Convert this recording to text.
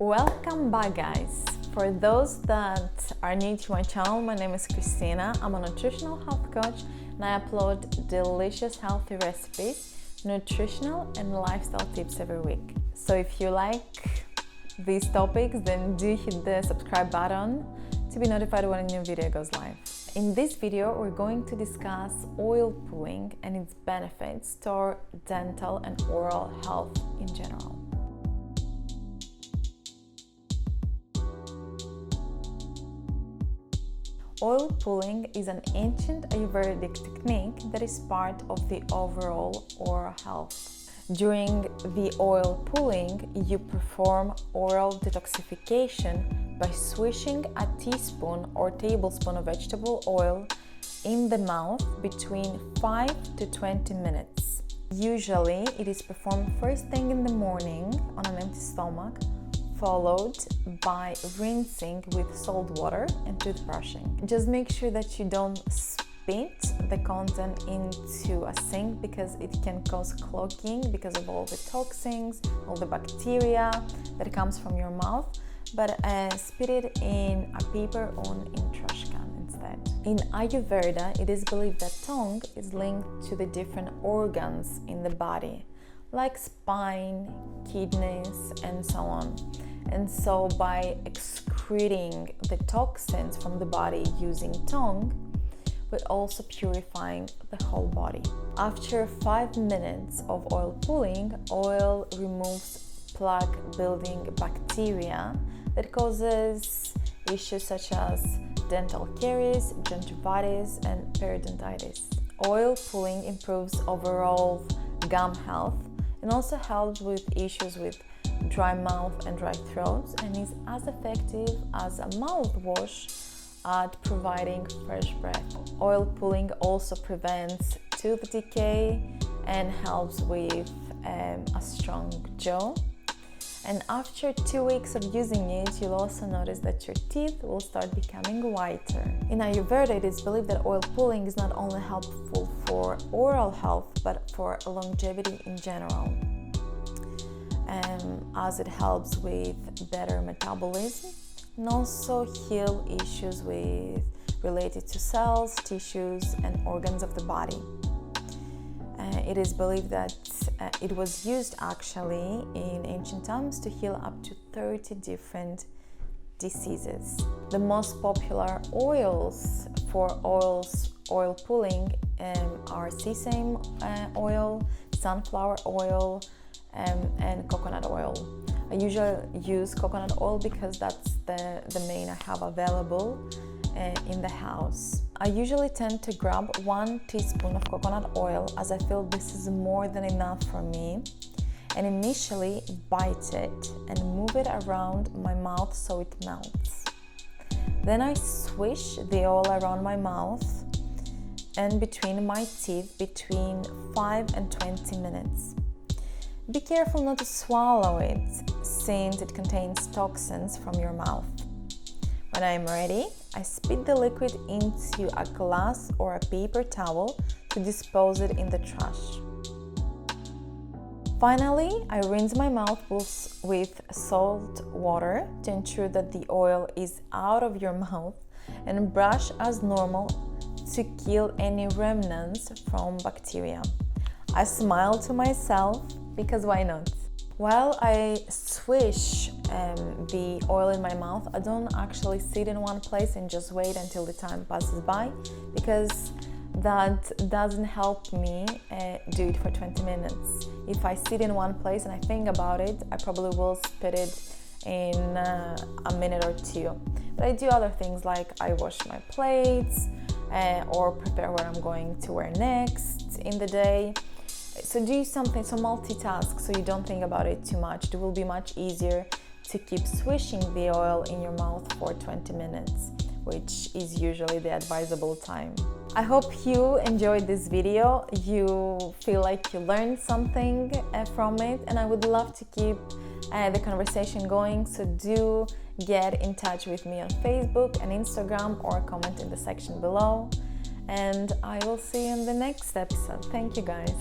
Welcome back, guys. For those that are new to my channel, my name is Christina. I'm a nutritional health coach and I upload delicious healthy recipes, nutritional and lifestyle tips every week. So if you like these topics, then do hit the subscribe button to be notified when a new video goes live. In this video, we're going to discuss oil pulling and its benefits to our dental and oral health in general. Oil pulling is an ancient Ayurvedic technique that is part of the overall oral health. During the oil pulling, you perform oral detoxification by swishing a teaspoon or tablespoon of vegetable oil in the mouth between 5 to 20 minutes. Usually, it is performed first thing in the morning on an empty stomach, followed by rinsing with salt water and toothbrushing. Just make sure that you don't spit the content into a sink because it can cause clogging because of all the toxins, all the bacteria that comes from your mouth, but spit it in a paper or in trash can instead. In Ayurveda, it is believed that tongue is linked to the different organs in the body, like spine, kidneys, and so on. And so by excreting the toxins from the body using tongue, but also purifying the whole body. After 5 minutes of oil pulling, oil removes plaque-building bacteria that causes issues such as dental caries, gingivitis, and periodontitis. Oil pulling improves overall gum health and also helps with issues with dry mouth and dry throats, and is as effective as a mouthwash at providing fresh breath. Oil pulling also prevents tooth decay and helps with a strong jaw. And after 2 weeks of using it, you'll also notice that your teeth will start becoming whiter. In Ayurveda, it is believed that oil pulling is not only helpful for oral health, but for longevity in general, as it helps with better metabolism and also heal issues related to cells, tissues, and organs of the body. It is believed that it was used actually in ancient times to heal up to 30 different diseases. The most popular oils for oil pulling are sesame oil, sunflower oil, and coconut oil. I usually use coconut oil because that's the main I have available in the house. I usually tend to grab 1 teaspoon of coconut oil as I feel this is more than enough for me, and initially bite it and move it around my mouth so it melts. Then I swish the oil around my mouth and between my teeth between 5 and 20 minutes. Be careful not to swallow it, since it contains toxins from your mouth. When I am ready, I spit the liquid into a glass or a paper towel to dispose it in the trash. Finally, I rinse my mouth with salt water to ensure that the oil is out of your mouth, and brush as normal to kill any remnants from bacteria. I smile to myself because why not? While I swish the oil in my mouth, I don't actually sit in one place and just wait until the time passes by, because that doesn't help me do it for 20 minutes. If I sit in one place and I think about it, I probably will spit it in a minute or two. But I do other things like I wash my plates or prepare what I'm going to wear next in the day. So do something, so multitask, so you don't think about it too much. It will be much easier to keep swishing the oil in your mouth for 20 minutes, which is usually the advisable time. I hope you enjoyed this video, you feel like you learned something from it, and I would love to keep the conversation going, so do get in touch with me on Facebook and Instagram or comment in the section below, and I will see you in the next episode. Thank you, guys.